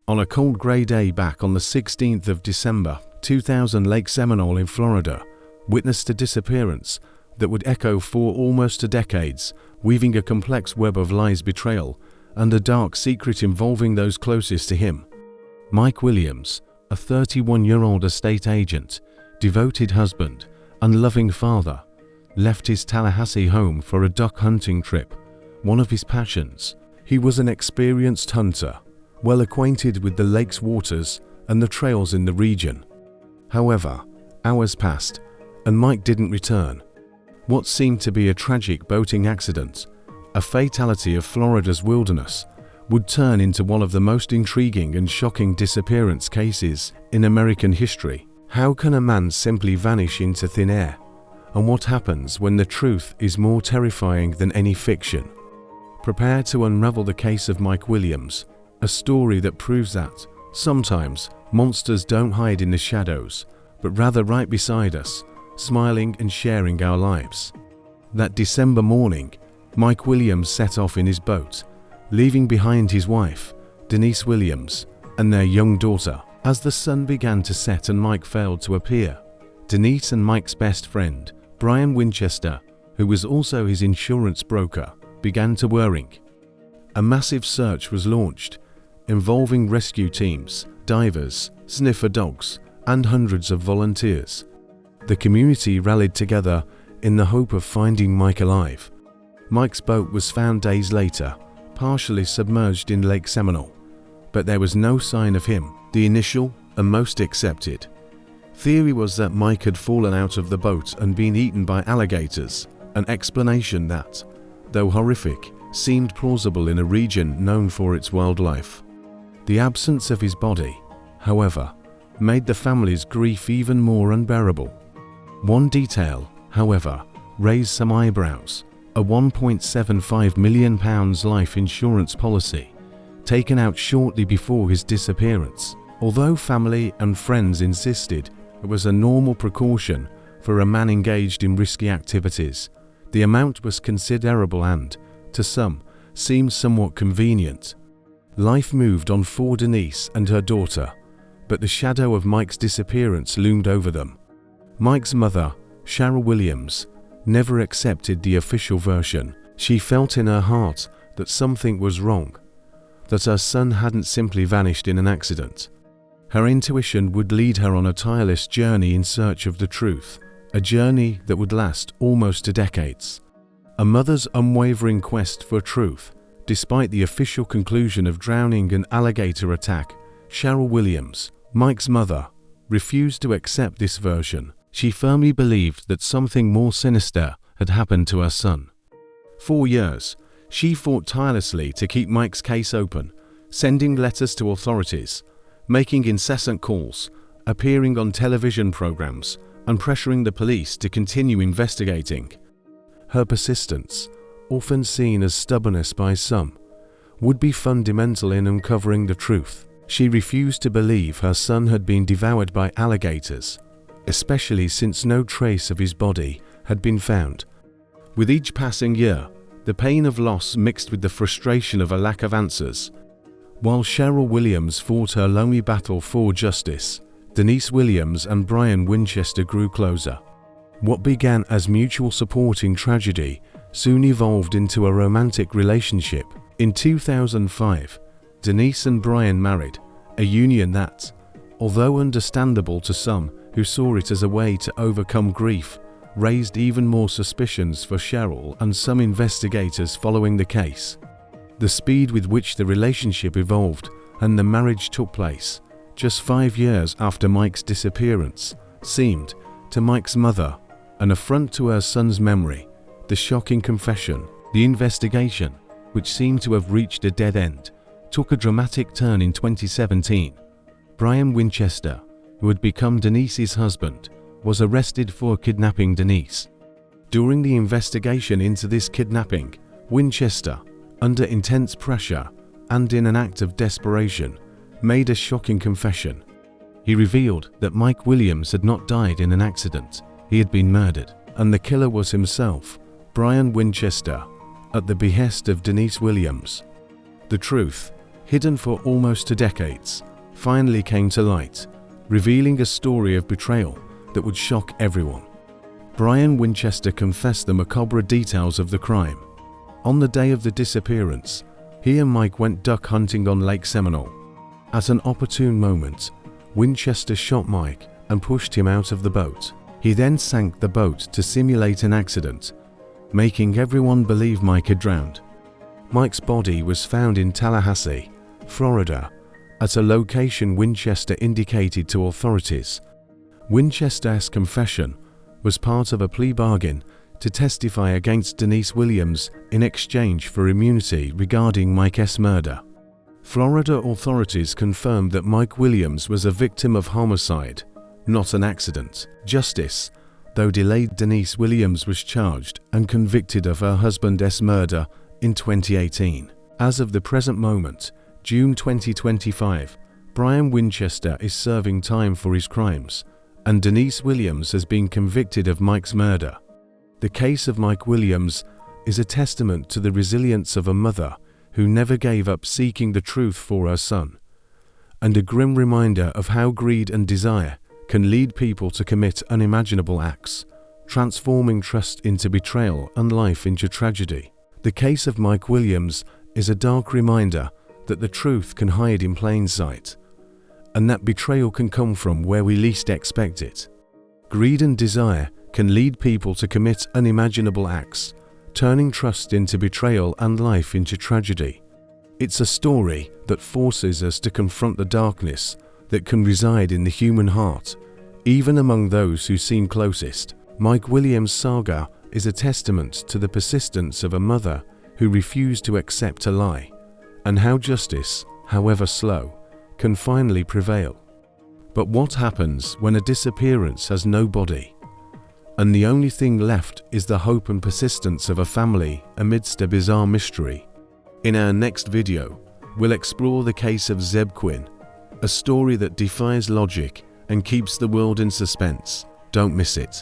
On a cold grey day back on the 16th of December 2000, Lake Seminole in Florida witnessed a disappearance that would echo for almost 2 decades, weaving a complex web of lies, betrayal, and a dark secret involving those closest to him. Mike Williams, a 31-year-old estate agent, devoted husband, and loving father, left his Tallahassee home for a duck hunting trip, one of his passions. He was an experienced hunter, well acquainted with the lake's waters and the trails in the region. However, hours passed, and Mike didn't return. What seemed to be a tragic boating accident, a fatality of Florida's wilderness, would turn into one of the most intriguing and shocking disappearance cases in American history. How can a man simply vanish into thin air? And what happens when the truth is more terrifying than any fiction? Prepare to unravel the case of Mike Williams, a story that proves that, sometimes, monsters don't hide in the shadows, but rather right beside us, smiling and sharing our lives. That December morning, Mike Williams set off in his boat, leaving behind his wife, Denise Williams, and their young daughter. As the sun began to set and Mike failed to appear, Denise and Mike's best friend, Brian Winchester, who was also his insurance broker, began to worry. A massive search was launched, involving rescue teams, divers, sniffer dogs, and hundreds of volunteers. The community rallied together in the hope of finding Mike alive. Mike's boat was found days later, partially submerged in Lake Seminole, but there was no sign of him. The initial and most accepted theory was that Mike had fallen out of the boat and been eaten by alligators, an explanation that, though horrific, seemed plausible in a region known for its wildlife. The absence of his body, however, made the family's grief even more unbearable. One detail, however, raised some eyebrows: a £1.75 million life insurance policy, taken out shortly before his disappearance. Although family and friends insisted it was a normal precaution for a man engaged in risky activities, the amount was considerable and, to some, seemed somewhat convenient. Life moved on for Denise and her daughter, but the shadow of Mike's disappearance loomed over them. Mike's mother, Cheryl Williams, never accepted the official version. She felt in her heart that something was wrong, that her son hadn't simply vanished in an accident. Her intuition would lead her on a tireless journey in search of the truth, a journey that would last almost 2 decades. A mother's unwavering quest for truth, despite the official conclusion of drowning and alligator attack. Cheryl Williams, Mike's mother, refused to accept this version. She firmly believed that something more sinister had happened to her son. For years, she fought tirelessly to keep Mike's case open, sending letters to authorities, making incessant calls, appearing on television programs, and pressuring the police to continue investigating. Her persistence, often seen as stubbornness by some, would be fundamental in uncovering the truth. She refused to believe her son had been devoured by alligators, especially since no trace of his body had been found. With each passing year, the pain of loss mixed with the frustration of a lack of answers. While Cheryl Williams fought her lonely battle for justice, Denise Williams and Brian Winchester grew closer. What began as mutual support in tragedy soon evolved into a romantic relationship. In 2005, Denise and Brian married, a union that, although understandable to some who saw it as a way to overcome grief, raised even more suspicions for Cheryl and some investigators following the case. The speed with which the relationship evolved and the marriage took place, just 5 years after Mike's disappearance, seemed, to Mike's mother, an affront to her son's memory. The shocking confession, the investigation, which seemed to have reached a dead end, took a dramatic turn in 2017. Brian Winchester, who had become Denise's husband, was arrested for kidnapping Denise. During the investigation into this kidnapping, Winchester, under intense pressure and in an act of desperation, made a shocking confession. He revealed that Mike Williams had not died in an accident, he had been murdered, and the killer was himself, Brian Winchester, at the behest of Denise Williams. The truth, hidden for almost 2 decades, finally came to light, revealing a story of betrayal that would shock everyone. Brian Winchester confessed the macabre details of the crime. On the day of the disappearance, he and Mike went duck hunting on Lake Seminole. At an opportune moment, Winchester shot Mike and pushed him out of the boat. He then sank the boat to simulate an accident, making everyone believe Mike had drowned. Mike's body was found in Tallahassee, Florida, at a location Winchester indicated to authorities. Winchester's confession was part of a plea bargain to testify against Denise Williams in exchange for immunity regarding Mike's murder. Florida authorities confirmed that Mike Williams was a victim of homicide, not an accident. Justice, though delayed, Denise Williams was charged and convicted of her husband's murder in 2018. As of the present moment, June 2025, Brian Winchester is serving time for his crimes, and Denise Williams has been convicted of Mike's murder. The case of Mike Williams is a testament to the resilience of a mother who never gave up seeking the truth for her son, and a grim reminder of how greed and desire can lead people to commit unimaginable acts, transforming trust into betrayal and life into tragedy. The case of Mike Williams is a dark reminder that the truth can hide in plain sight, and that betrayal can come from where we least expect it. Greed and desire can lead people to commit unimaginable acts, turning trust into betrayal and life into tragedy. It's a story that forces us to confront the darkness that can reside in the human heart, even among those who seem closest. Mike Williams' saga is a testament to the persistence of a mother who refused to accept a lie, and how justice, however slow, can finally prevail. But what happens when a disappearance has no body, and the only thing left is the hope and persistence of a family amidst a bizarre mystery? In our next video, we'll explore the case of Zeb Quinn, a story that defies logic and keeps the world in suspense. Don't miss it.